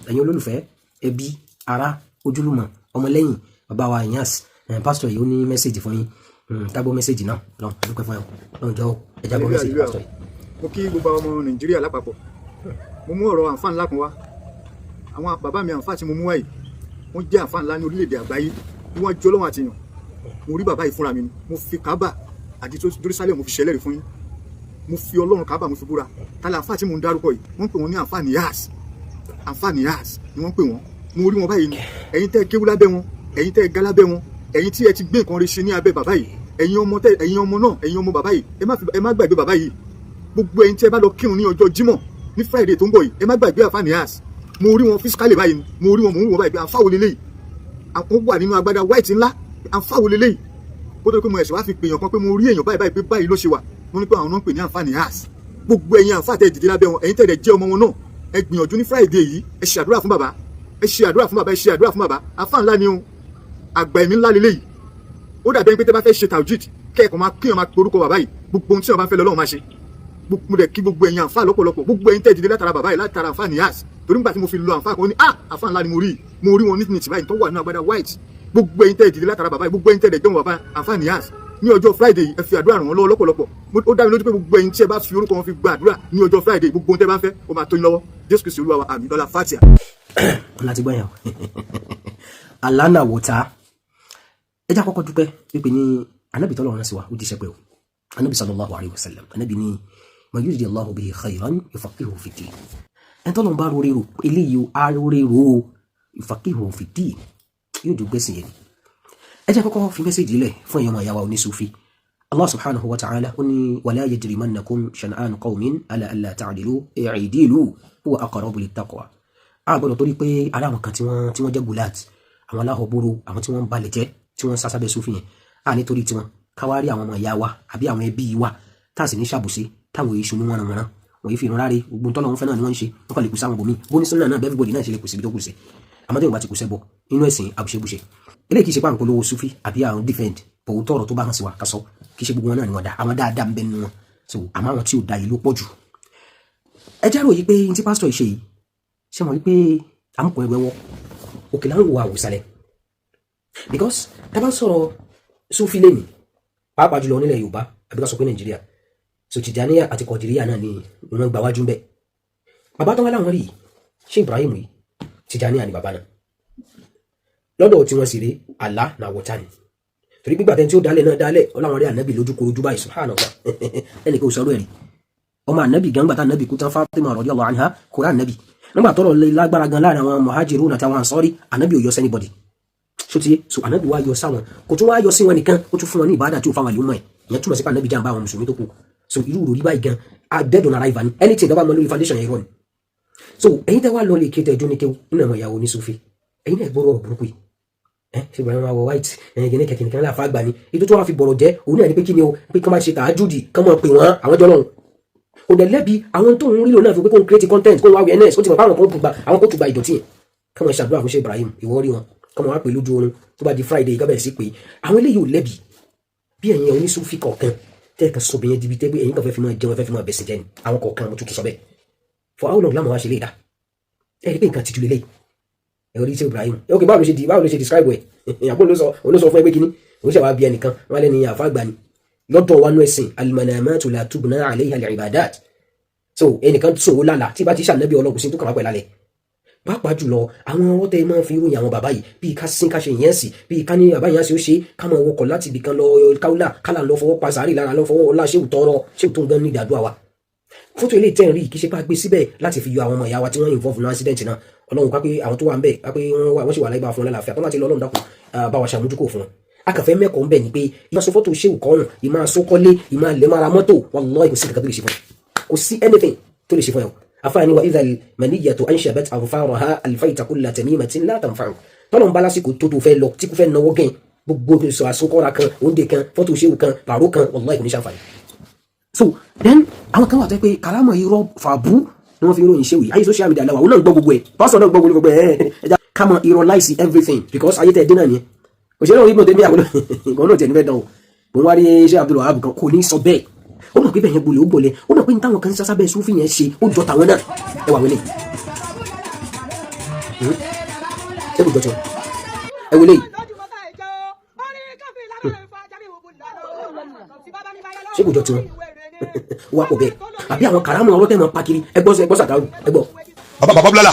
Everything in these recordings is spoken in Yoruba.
ẹ̀yin olólùfẹ́ ẹbí ará ojúlùmọ̀ ọmọlẹ́yìn bàbá wa Inyas pásítọ̀ yìí ó ní mẹ́sẹ̀jì fún yín kágbó mẹ́sẹ̀jì náà lọ́n dúpẹ́ fún ẹ lọ́n jọ ẹja gbọ́ mẹ́sẹ̀jì pásítọ̀ yìí. mo kí gbogbo ọmọ Nàìjíríà lápapọ̀ mo mú ọ̀rọ̀ àǹfààní ńlá kan wá àwọn bàbá mi àǹfààní tí mo mú wáyé wọ́n jẹ́ àǹfààní ńlá ní orílẹ̀-èdè àgbáyé bí wọ́n jọ lọ́wọ́ àtìyàn mo rí bàbá yìí fúnra mi ni mo fi Kábà àti Jerusalem mo fi ṣẹlẹ́rìí fún yín mo fi Ọlọ́run Kábà mo fi búra tálẹ̀ àǹfààní tí mo ń dárúkọ yìí wọ́n pè wọ́n ní àǹfààní Inyas ni wọ́n pè wọ́n mo rí wọn báyìí ni ẹ̀yin tẹ́ kéwú lábẹ́ wọn ẹ̀yin tẹ́ ga lábẹ́ wọn ẹ̀yin tí ẹ ti gbé nǹkan rí ṣe ní abẹ́ bàbá yìí ẹ̀yin ọmọ bàbá yìí ẹ má gbàgbé bàbá yìí gbogbo ẹ̀yin tí ẹ bá lọ kírun ní ọjọ́ Jímọ̀ ní Friday tó ń bọ̀ yìí ẹ má gbàgbé àǹfààní Inyas mo rí wọn fisikálì báyìí mo rí wọn báyìí pé àǹfààní lélẹ́yìí àwọn wà nínú agbádá white ńlá àǹfààní lélẹ́yìí kó tó pé mo ẹ̀sẹ̀ wá fi pèèyàn kan pé mo rí èèyàn báyìí pé báyìí ló ṣe wà wọ́n ní pé àwọn náà ń pè ní àǹfààní Inyas gbogbo ẹ̀yin àǹfààní tẹ́ dìde lábẹ́ wọn ẹ̀yin tẹ́ jẹ́ ọmọ wọn náà ẹ gbìyànjú ní Friday yìí ẹ ṣe àdúrà fún bàbá àǹfààní ńlá ni o àgbà ẹ̀mí ńlá lélẹ́yìí ó dàbí ẹni pé tẹ́ bá fẹ́ ṣe tàwùjíd kẹ́ẹ̀kan máa kíyàn máa porúkọ bàbá yìí gbogbo ohun tí wọ́n bá fẹ́ lọ́wọ́ máa ṣe gbogbo rẹ̀ kí gbogbo ẹ̀yin àǹfààní lọ́pọ̀lọpọ̀ gbogbo ẹ̀yin tẹ́ dìde látara bàbá yìí látara àǹfààní Inyas torí nígbà tí mo fi lo àǹfààní kan ó ní àǹfààní ńlá ni mo rí wọn ní tìǹtì báyìí tó wà nínú agbádá white gbogbo ẹ̀yin tẹ́ dìde látara bàbá yìí gbogbo ẹ̀yin tẹ́ dẹ̀ jẹun bàbá àǹfààní Inyas ní ọjọ́ Friday ẹ fi àdúrà ràn wọ́n lọ́wọ́ lọ́pọ̀lọpọ̀ ó dá mi lójú pé gbogbo ẹ̀yin tí ẹ bá fi orúkọ wọn fi gba àdúrà ní ọjọ́ Friday gbogbo ohun tẹ́ bá fẹ́ ó máa tó yín lọ́wọ́ Jésù Kristi Olúwa wa àmín lọ́lá Fátíà. láti gbọ́ yẹn alánà wòtá ẹjá kọ́kọ́ dúpẹ́ wípé ní anábì tọ́lọ̀ rán sí wa ó jíṣẹ́ pé o anábì sallallahu alayhi wa sallam anábì ní man yuridillahu bihi khayran yufaqihuhu fid-din ẹni tọ́lọ̀ ń bá rọrẹ́ rò eléyìí arórẹ́ rò yufaqihuhu fid-din yóò dùn gbẹ́sìn yẹn ẹjá kọ́kọ́ fi mẹ́sẹ̀jì lẹ̀ fún ẹ̀yọ́mọ̀ ìyàwó oníṣúfì Allah subhanahu wa ta'ala ó ní wala yajrimannakum shan'anu qawmin ala alla ta'dilu i'dilu huwa aqrabu lit-taqwa àgbọ̀dọ̀ torí pé ara àwọn kan tí wọ́n jẹ́ gulat àwọn aláhọ̀bóró àwọn tí wọ́n ń balẹ̀ jẹ́ tí wọ́n ń sásábẹ́ sófin yẹn nítorí tiwọn káwárí àwọn ọmọ ìyá wa àbí àwọn ẹbí wa tá a sì ní ṣàbùsí táwọn èyí ṣunú wọn ràn wọ́n yìí fi ìran ráre gbogbo tọ́lọ́ wọn fẹ́ náà ni wọ́n ń ṣe wọ́n kàn lè kù sáwọn bòmí bóní sọ́nà náà bẹ́ẹ̀ bọ́dì náà ṣe lè kù síbi tó kù sí àmọ́ tó yóò bá ti kù sẹ́bọ inú ẹ̀sìn àbùṣebùṣe eléyìí kì í ṣe pàǹkó lówó súfì àbí àwọn defend bòwú tọ̀rọ̀ tó bá hàn sí wa kásọ kì í ṣe gbogbo wọn náà ni wọ́n dá àwọn dáadáa ń bẹ nínú wọn so àmọ́ àwọn tí ò da yìí ló pọ̀ jù ẹ já rò yìí pé ní tí pásítọ̀ yìí ṣe yìí ṣe mọ̀ wípé àmukọ̀ ẹgbẹ́ wọ òkè là ń wo àwòsàlẹ̀ because tá a bá sọ̀rọ̀ súfì lẹ́nìí pàápàá jùlọ nílẹ̀ Yorùbá àbí ká sọ pé Nàìjíríà so Tìjàníyà àti Kọ̀dìríyà náà ni wọ́n gbà wájú ń bẹ̀ bàbá tó wá láwọn rí ṣé Ibrahim yìí Tìjàníyà ni bàbá náà lọ́dọ̀ tí wọ́n sì rí Allah náà wọ́ta ni torí gbígbà tẹ́ tí ó dálẹ̀ náà dálẹ̀ ọláwọn rí ànábì lójú korojú báyìí subhanallah ẹnì kò sọ̀rọ̀ ẹ̀rí ọmọ ànábì gangba tá ànábì kú tán Fatima radiyallahu anha kò rá ànábì nígbà tọ́rọ̀ lágbára gan láàrin àwọn muhajirun àtàwọn ansori ànábì ò yọ sẹ́nibọ̀dì sotiye so ànábì wá yọ sáwọn kò tún wá yọ sí wọn nìkan ó tún fún wọn ní ìbádà tí ó fáwọn àlùmọ̀ ẹ̀ ìyẹn túmọ̀ sí pé ànábì jàǹbá àwọn mùsùlùmí tó kù so irú òròrí báyìí gan dead on arrival ni anything tó bá mọ lórí foundation yẹn irọ́ ni so ẹ̀yin tẹ́ wá lọ lè ké tẹ́ jóníkéw nínú àwọn ìyàwó ní sufi ẹ̀yin náà gbọ́rọ̀ burúkú yìí ṣe bẹ̀rẹ̀ wọn wọ white ẹ̀yìn kẹ̀kẹ́ láfa àgbà ni ètò tó wà fi bọ̀rọ̀ jẹ́ òun náà ni pé kí ni o pé kí wọ́n máa ṣe tààjúdì kí wọ́n pè wọ́n àwọn jọ lọ́hùn kò dẹ̀ lẹ́bi àwọn tó ń rí lò náà fi pé kó ń create content kó ń wá awareness ó ti mọ̀ pé àwọn kó tùgbà ìdọ̀tí yẹn kí wọ́n ṣàdúrà fún ṣe Ibrahim ìwọ rí wọn kí wọ́n wá pè lójú oorun tó bá di Friday ká bẹ̀rẹ̀ sí pé àwọn eléyìí ò lẹ́bi bí ẹ̀yin oníṣúfì kọ̀ọ̀kan tẹ́ẹ̀kan sọ bẹ̀yẹn dibi tẹ́gbẹ́ ẹ̀yin kan fẹ́ fi máa jẹun fẹ́ fi máa bẹ̀sìn jẹ́ ni àwọn kọ̀ọ̀kan mo tuntun sọ bẹ́ẹ̀ for how long láwọn wá ṣe lè dá ẹ̀ rí pé nǹkan tìjú lélẹ́yìí ẹ̀ orí ṣe Ibrahim ẹ̀ ok báwo ló ṣe describe ẹ̀ ìyàpọ̀ ló sọ fún ẹgbẹ́ kínní òun ṣe wá bí ẹnìkan wọn lẹ́ni àfa àgbà ni lọ́dọ̀ wa nú ẹ̀sìn al-manamatu la tubna alayha al-ibadat so ẹnìkan sòwò lálà tí bá ti ṣàlẹ́bí ọlọ́gùn sí tó kàn wá pẹ̀ lálẹ́ pàápàá jùlọ àwọn ọwọ́ tẹ́ máa fi ròyìn àwọn bàbá yìí bíi ká sín ká ṣe ìyẹn sí bíi ká ní bàbá yẹn ṣe ó ṣe ká máa wọkọ̀ láti ibìkan lọ káwùlà kálà lọ fọwọ́ pa sàárì lára lọ fọwọ́ ọlá ṣéwù tọrọ ṣéwù tó ń gan ní ìdádúrà wa fótó ilé ìtẹ́ rí kì í ṣe pé a gbé síbẹ̀ láti fi yọ àwọn ọmọ ìyá wa tí wọ́n involve nínú accident náà ọlọ́run pápé àwọn tó wà ń bẹ̀ pápé wọ́n sì wà láì bá fún lálàáfíà tó má ti lọ ọlọ́run dákun bá wa ṣàmójúkò fún wọn akàfẹ́ mẹ́kọ̀ọ́ ń bẹ̀ ni pé ìmọ̀ sọ fọ́tò ṣéwù kọ́rùn ìmọ̀ sókọ́lé ìmọ̀ lẹ́mọ́ra mọ́tò wallahi kò sí nǹkan tó lè ṣe fún kò sí anything tó lè ṣe fún ẹ afáàní wa idha al-maniyyatu anshabat adfaraha alfayta kulla tamimatin la tanfa'u tọ́lọ́n bá lásìkò tó fẹ́ lọ tí kò fẹ́ náwó gẹ̀ẹ́ gbogbo sọ àsokọ́ra kan oúnjẹ kan fọ́tò ṣéwù kan pàró kan wallahi kò ní ṣàǹfààní. So then àwọn kan wà tó pé kàlámọ̀ irọ́ fàbú ni wọ́n fi ròyìn ṣéwù yìí ayé social media lẹ́wà òun náà gbọ́ gbogbo ẹ̀ pásọ̀ náà gbọ́ gbogbo ẹ̀ ẹja ká mọ irọ́ láìsí everything because ayé tẹ̀ dín náà nìyẹn òṣèré òun ibùdó tẹ̀mí àwọn ìgbọ̀n náà tẹ̀ ní fẹ́ dán o mo wá rí ṣé Abdul Wahab kan kò ní sọ bẹ́ẹ̀ ó mọ̀ pé bẹ́ẹ̀ yẹn gbolẹ̀ ó gbolẹ̀ ó mọ̀ pé ní táwọn kan sásábẹ́ sùfì yẹn ṣe ó jọ tàwọn náà ẹ wà wọlé ṣé kò jọ tiwọn ẹ wọlé yìí ṣé kò jọ tiwọn wà pọ̀ bẹ́ẹ̀ àbí àwọn kàrámù ọlọ́tẹ̀ máa pa kiri ẹgbọ́ sàdáwù ẹgbọ́. bàbá bílálà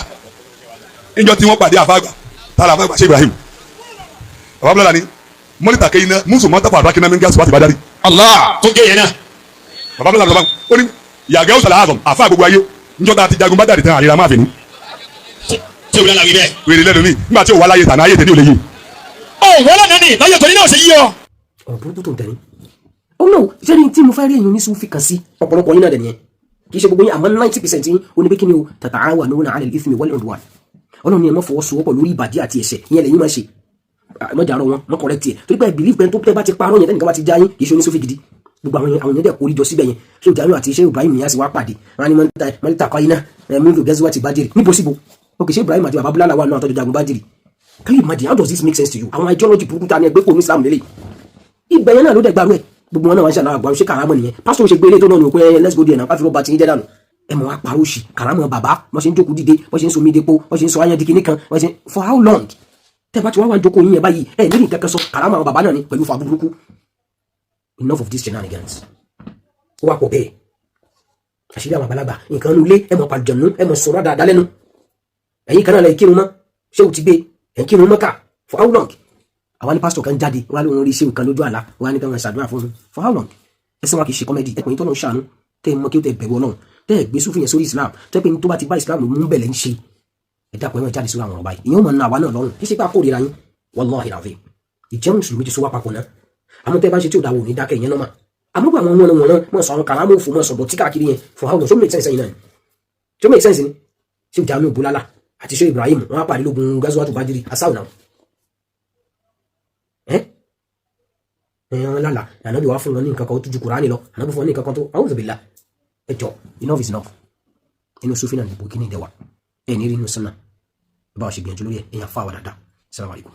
ìjọ tí wọ́n pàdé àfáàgbà tààrà àfáàgbà ṣe Ibrahim bàbá bílálà ni mọ́nítà kẹ́yìn náà mùsùlùmọ́ tàfà àdúrà kínná mẹ́ngà sùpàtì bá darí. Allah tó gé yẹn náà. bàbá bílálà lọ́ba ó ní yàgẹ́ ó sàlẹ̀ àzọ̀m àfáà gbogbo ayé njọ́ ta ti jagun bá dàrí tán àríra máa fi ní. ṣé òun náà wí bẹ́ẹ̀. wèrè lẹ́nu mi nígbà tí ò wá láyé tàná ayé tèmi ò lè yé. ó wọ́n lọ́nà ní láyé tòní náà ṣe yí ọ. ọ̀rọ̀ burúkú tó ń tẹ̀lé ó náà ṣé ní tí mo fẹ́ rí èèyàn ní sùúfì kan sí ọ̀pọ̀lọpọ̀ yín náà dẹ̀ nìyẹn kì í ṣe gbogbo yín àmọ́ 90% yín ó ní pé kí ni o tata'awanuna 'ala al-ithmi wal-'udwan ọlọ́run ni ẹ má fọwọ́sowọ́pọ̀ lórí ìbàjẹ́ àti ẹ̀ṣẹ̀ ìyẹn lẹ́yìn máa ṣe mọ́jàrọ̀ wọn mọ́ correct ẹ̀ torí pé believe pé tó tẹ́ bá ti parọ́ yẹn tẹ́nìkan bá ti já yín kì í ṣe oníṣòfì gidi gbogbo àwọn èèyàn dẹ̀ kórìjọ síbẹ̀ yẹn ṣé ìjànú àti ṣé Ibrahim Niass wá pàdé wọn ni mọ́lítà kọ́ iná mílò gẹ́sùwà ti Badiri níbo síbo ok ṣé Ibrahim àti bàbá Bílálà wà náà tọ́jú jagun Badiri can you imagine how does this make sense to you àwọn ideology burúkú ta ni ẹgbẹ́ kò ní Islam lélẹ̀ ibẹ̀ yẹn náà ló dẹ̀ gbarú ẹ̀ gbogbo wọn náà wá ń ṣe àlàáfíà ṣé kàrámọ̀ nìyẹn pásítọ̀ ṣe gbé ilé tó náà ní òkú ẹ̀ let's go there náà káfíńrọ̀ bá ti ń jẹ́ dànù ẹ mọ̀ wá parọ́ òṣì kàrámọ̀ bàbá wọ́n ṣe ń jókòó dìde wọ́n ṣe ń so mí depo wọ́n ṣe ń so ayán dikini kan wọ́n ṣe for how long tẹ́ bá ti wá wá jókòó yín yẹn báyìí ẹ níbi nǹkan kan sọ kàrámọ̀ àwọn bàbá náà ni pẹ̀lú fa burúkú enough of these shenanigans ó wà pọ̀ bẹ́ẹ̀ àṣírí àwọn àgbàlagbà nǹkan nu ilé ẹ mọ̀ pàjọ́nù ẹ mọ̀ sọ̀rọ̀ dáadáa lẹ́nu ẹ̀yin kan náà lẹ kírun mọ́ ṣé o ti gbé ẹ̀ kírun mọ́ ká for how long àwa ní pásítọ̀ kan jáde wá lóun rí ṣéwù kan lójú àlá wá ní káwọn ṣàdúrà fún un for how long ẹsẹ̀ wa kì í ṣe kọ́mẹ́dì ẹ̀pọ̀ yín tọ́lọ́ ń ṣàánú tẹ́ ẹ mọ kí ó tẹ bẹ̀rù Ọlọ́run tẹ́ ẹ gbé sùfì yẹn sórí Islam tẹ́ pé ní tó bá ti bá Islam mú bẹ̀lẹ̀ ń ṣe ẹ dàpọ̀ ẹ̀wọ̀n jáde sórí àwọn ọ̀rọ̀ báyìí ìyẹn ó mọ̀ ní àwa náà lọ́rùn kí ṣe pé àkórira yín wallahi alazim ìjẹ́ mùsùlùmí ti so wá papọ̀ náà àmọ́ tẹ́ bá ń ṣe tí ò dáwọ́ ní dákẹ́ ìyẹn náà mà àmọ́ bá àwọn wọn mọ̀ sọ àwọn kàrámù òfò mọ̀ sọ̀bọ̀ tí káàkiri yẹn for how long so make sense yín náà so make sense ni ṣé Jamiu Bulala àti ṣé Ibrahim wọn á pàdé lógun Ghazwatu Badiri asáwò náà ẹ̀yàn lálà ànábì wá fún wọn ní nǹkan kan tó ju Kùránì lọ ànábì fún wọn ní nǹkan kan tó a'udhu billah ẹjọ́ enough is enough inú sófin náà ní bòkínì ìdẹwà ẹ̀ ní rí inú sọ́nà bá wa ṣe gbìyànjú lórí ẹ̀ ẹ̀yàn fáwọn dáadáa. Assalamu alaikum.